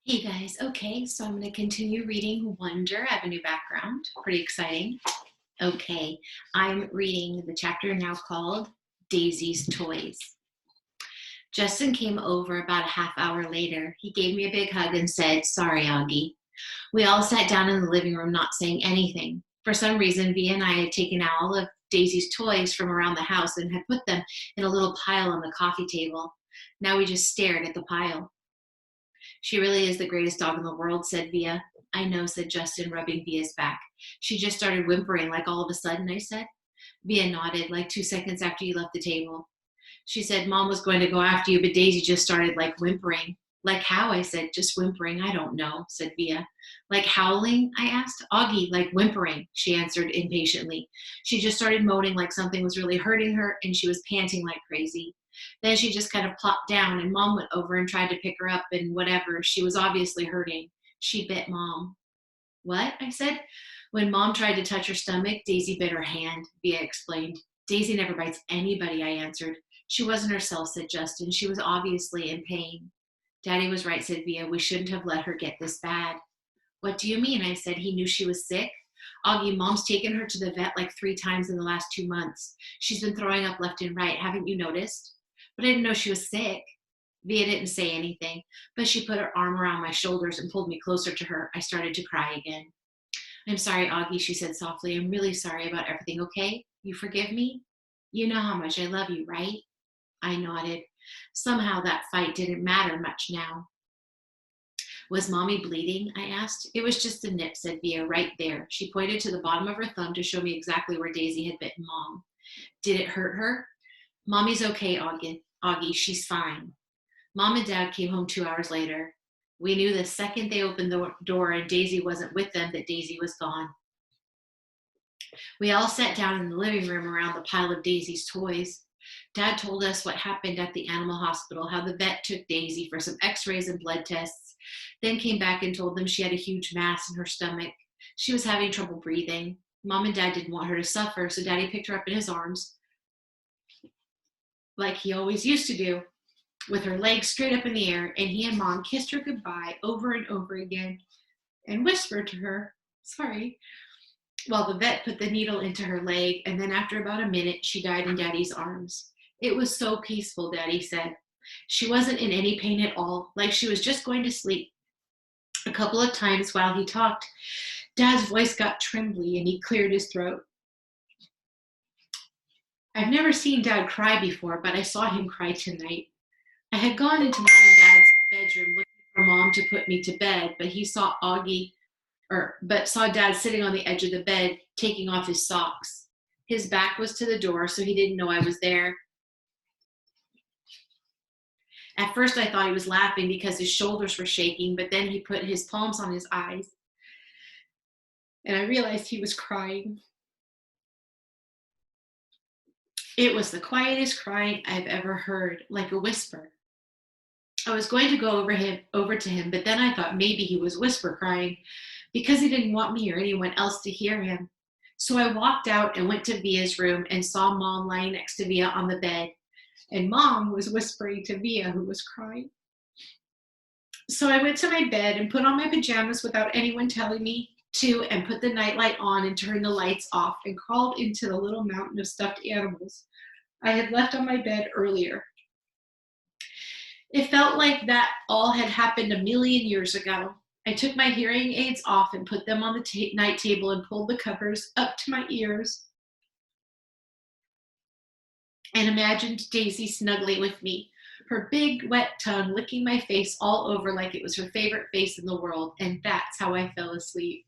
Hey guys, okay, so I'm going to continue reading Wonder. I have a new background, pretty exciting. Okay, I'm reading the chapter now called Daisy's Toys. Justin came over about a half hour later. He gave me a big hug and said, "Sorry, Augie." We all sat down in the living room, not saying anything. For some reason, Via and I had taken out all of Daisy's toys from around the house and had put them in a little pile on the coffee table. Now we just stared at the pile. "She really is the greatest dog in the world," said Via. "I know," said Justin, rubbing Via's back. "She just started whimpering like all of a sudden," I said. Via nodded, "like 2 seconds after you left the table. She said Mom was going to go after you, but Daisy just started like whimpering." "Like how?" I said. "Just whimpering. I don't know," said Via. "Like howling?" I asked. "Augie, like whimpering," she answered impatiently. "She just started moaning like something was really hurting her, and she was panting like crazy. Then she just kind of plopped down, and Mom went over and tried to pick her up, and whatever, she was obviously hurting. She bit Mom." "What?" I said. "When Mom tried to touch her stomach, Daisy bit her hand," Via explained. "Daisy never bites anybody," I answered. "She wasn't herself," said Justin. "She was obviously in pain." "Daddy was right," said Via. "We shouldn't have let her get this bad." "What do you mean?" I said. "He knew she was sick?" "Augie, Mom's taken her to the vet like 3 times in the last 2 months. She's been throwing up left and right. Haven't you noticed?" "But I didn't know she was sick." Via didn't say anything, but she put her arm around my shoulders and pulled me closer to her. I started to cry again. "I'm sorry, Augie," she said softly. "I'm really sorry about everything, okay? You forgive me? You know how much I love you, right?" I nodded. Somehow that fight didn't matter much now. "Was Mommy bleeding?" I asked. "It was just a nip," said Via, "right there." She pointed to the bottom of her thumb to show me exactly where Daisy had bitten Mom. "Did it hurt her?" "Mommy's okay, Augie. She's fine." Mom and Dad came home 2 hours later. We knew the second they opened the door and Daisy wasn't with them that Daisy was gone. We all sat down in the living room around the pile of Daisy's toys. Dad told us what happened at the animal hospital, how the vet took Daisy for some x-rays and blood tests, then came back and told them she had a huge mass in her stomach. She was having trouble breathing. Mom and Dad didn't want her to suffer, so Daddy picked her up in his arms like he always used to do, with her legs straight up in the air, and he and Mom kissed her goodbye over and over again and whispered to her, "Sorry," while the vet put the needle into her leg, and then after about a minute, she died in Daddy's arms. "It was so peaceful," Daddy said. "She wasn't in any pain at all, like she was just going to sleep." A couple of times while he talked, Dad's voice got trembly and he cleared his throat. I've never seen Dad cry before, but I saw him cry tonight. I had gone into Mom and Dad's bedroom looking for Mom to put me to bed, but he saw saw Dad sitting on the edge of the bed taking off his socks. His back was to the door, so he didn't know I was there. At first, I thought he was laughing because his shoulders were shaking, but then he put his palms on his eyes, and I realized he was crying. It was the quietest crying I've ever heard, like a whisper. I was going to go over to him, but then I thought maybe he was whisper crying because he didn't want me or anyone else to hear him. So I walked out and went to Via's room and saw Mom lying next to Via on the bed, and Mom was whispering to Via, who was crying. So I went to my bed and put on my pajamas without anyone telling me to, and put the nightlight on and turned the lights off, and crawled into the little mountain of stuffed animals I had left on my bed earlier. It felt like that all had happened a million years ago. I took my hearing aids off and put them on the night table and pulled the covers up to my ears and imagined Daisy snuggling with me, her big wet tongue licking my face all over like it was her favorite face in the world, and that's how I fell asleep.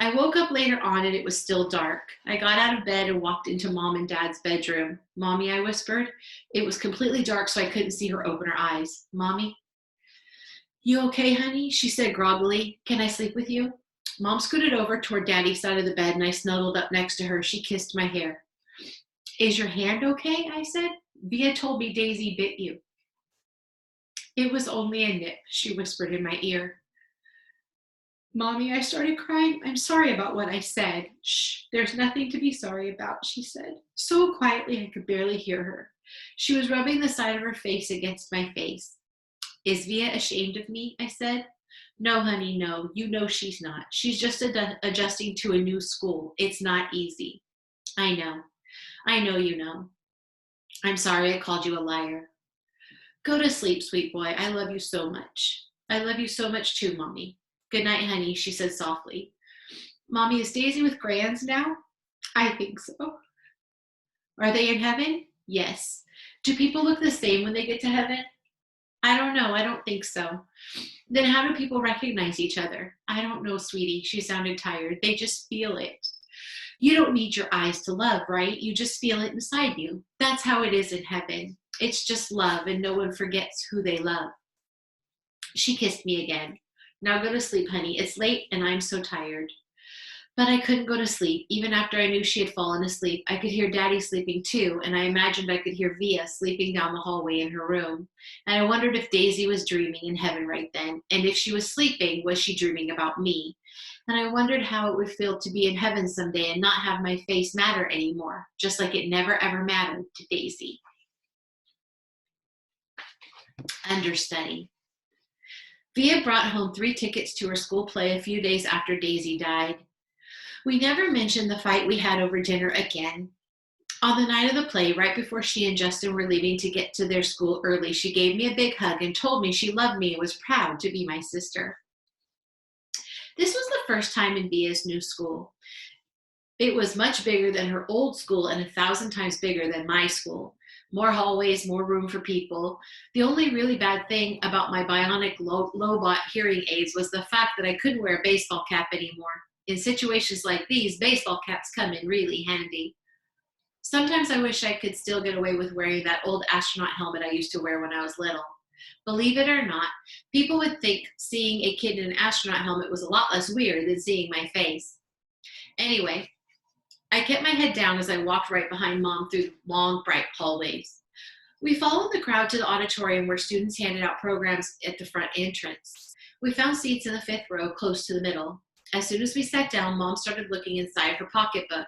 I woke up later on and it was still dark. I got out of bed and walked into Mom and Dad's bedroom. "Mommy," I whispered. It was completely dark, so I couldn't see her open her eyes. "Mommy?" "You okay, honey?" she said groggily. "Can I sleep with you?" Mom scooted over toward Daddy's side of the bed and I snuggled up next to her. She kissed my hair. "Is your hand okay?" I said. "Via told me Daisy bit you." "It was only a nip," she whispered in my ear. "Mommy," I started crying. "I'm sorry about what I said." "Shh, there's nothing to be sorry about," she said, so quietly I could barely hear her. She was rubbing the side of her face against my face. Is Via ashamed of me? I said. No, honey, no. You know she's not. She's just adjusting to a new school. It's not easy. I know. I know you know. I'm sorry I called you a liar. Go to sleep, sweet boy. I love you so much. I love you so much too, Mommy. Good night, honey, she said softly. Mommy, is Daisy with Grans now? I think so. Are they in heaven? Yes. Do people look the same when they get to heaven? I don't know. I don't think so. Then how do people recognize each other? I don't know, sweetie. She sounded tired. They just feel it. You don't need your eyes to love, right? You just feel it inside you. That's how it is in heaven. It's just love, and no one forgets who they love. She kissed me again. Now go to sleep, honey. It's late and I'm so tired. But I couldn't go to sleep. Even after I knew she had fallen asleep, I could hear Daddy sleeping too, and I imagined I could hear Via sleeping down the hallway in her room. And I wondered if Daisy was dreaming in heaven right then, and if she was sleeping, was she dreaming about me? And I wondered how it would feel to be in heaven someday and not have my face matter anymore, just like it never ever mattered to Daisy. Understudy. Via brought home 3 tickets to her school play a few days after Daisy died. We never mentioned the fight we had over dinner again. On the night of the play, right before she and Justin were leaving to get to their school early, she gave me a big hug and told me she loved me and was proud to be my sister. This was the first time in Via's new school. It was much bigger than her old school and 1,000 times bigger than my school. More hallways, more room for people. The only really bad thing about my bionic Lobot hearing aids was the fact that I couldn't wear a baseball cap anymore. In situations like these, baseball caps come in really handy. Sometimes I wish I could still get away with wearing that old astronaut helmet I used to wear when I was little. Believe it or not, people would think seeing a kid in an astronaut helmet was a lot less weird than seeing my face. Anyway, I kept my head down as I walked right behind Mom through long, bright hallways. We followed the crowd to the auditorium where students handed out programs at the front entrance. We found seats in the 5th row close to the middle. As soon as we sat down, Mom started looking inside her pocketbook.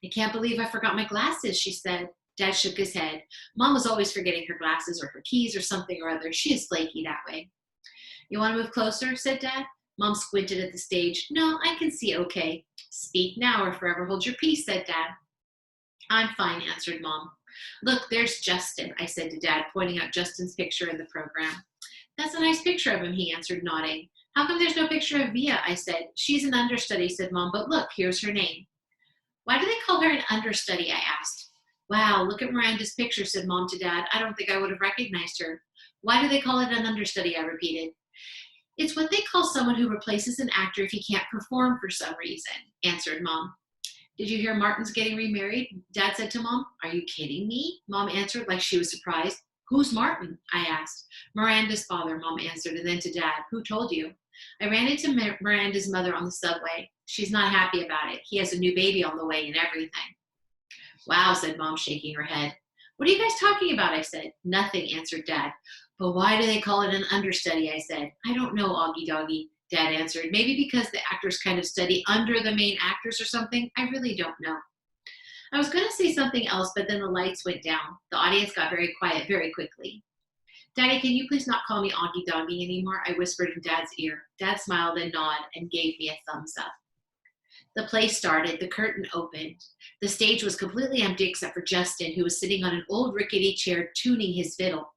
I can't believe I forgot my glasses, she said. Dad shook his head. Mom was always forgetting her glasses or her keys or something or other. She is flaky that way. You want to move closer, said Dad. Mom squinted at the stage. No, I can see okay. Speak now or forever hold your peace, said Dad. I'm fine, answered Mom. Look, there's Justin, I said to Dad, pointing out Justin's picture in the program. That's a nice picture of him, he answered, nodding. How come there's no picture of Via, I said. She's an understudy, said Mom, but look, here's her name. Why do they call her an understudy, I asked. Wow, look at Miranda's picture, said Mom to Dad. I don't think I would have recognized her. Why do they call it an understudy, I repeated. It's what they call someone who replaces an actor if he can't perform for some reason, answered Mom. Did you hear Martin's getting remarried? Dad said to Mom. Are you kidding me? Mom answered like she was surprised. Who's Martin? I asked. Miranda's father, Mom answered, and then to Dad. Who told you? I ran into Miranda's mother on the subway. She's not happy about it. He has a new baby on the way and everything. Wow, said Mom, shaking her head. What are you guys talking about? I said. Nothing, answered Dad. But why do they call it an understudy? I said. I don't know, Augie Doggy, Dad answered. Maybe because the actors kind of study under the main actors or something. I really don't know. I was going to say something else, but then the lights went down. The audience got very quiet very quickly. Daddy, can you please not call me Augie Doggy anymore? I whispered in Dad's ear. Dad smiled and nodded and gave me a thumbs up. The play started. The curtain opened. The stage was completely empty except for Justin, who was sitting on an old rickety chair tuning his fiddle.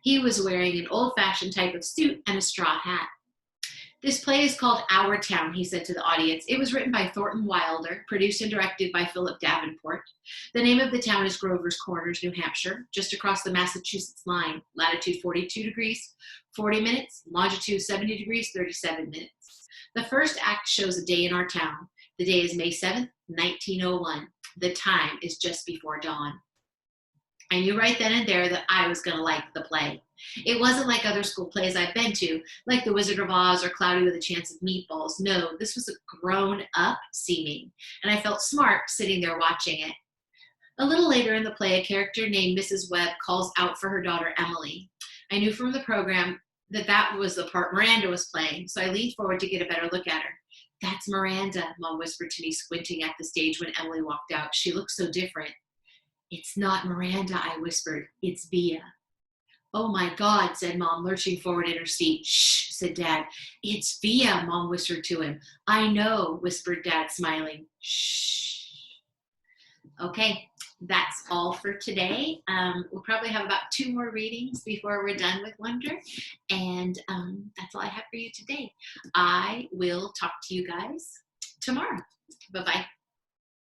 He was wearing an old-fashioned type of suit and a straw hat. This play is called Our Town, he said to the audience. It was written by Thornton Wilder, produced and directed by Philip Davenport. The name of the town is Grover's Corners, New Hampshire, just across the Massachusetts line, latitude 42 degrees, 40 minutes, longitude 70 degrees, 37 minutes. The first act shows a day in our town. The day is May 7th, 1901. The time is just before dawn. I knew right then and there that I was going to like the play. It wasn't like other school plays I've been to, like The Wizard of Oz or Cloudy with a Chance of Meatballs. No, this was a grown-up seeming, and I felt smart sitting there watching it. A little later in the play, a character named Mrs. Webb calls out for her daughter, Emily. I knew from the program that that was the part Miranda was playing, so I leaned forward to get a better look at her. That's Miranda, Mom whispered to me, squinting at the stage when Emily walked out. She looked so different. It's not Miranda, I whispered. It's Via. "Oh my God," said Mom, lurching forward in her seat. "Shh," said Dad. "It's Via," Mom whispered to him. "I know," whispered Dad, smiling. "Shh." Okay, that's all for today. We'll probably have about 2 more readings before we're done with Wonder. And that's all I have for you today. I will talk to you guys tomorrow. Bye-bye.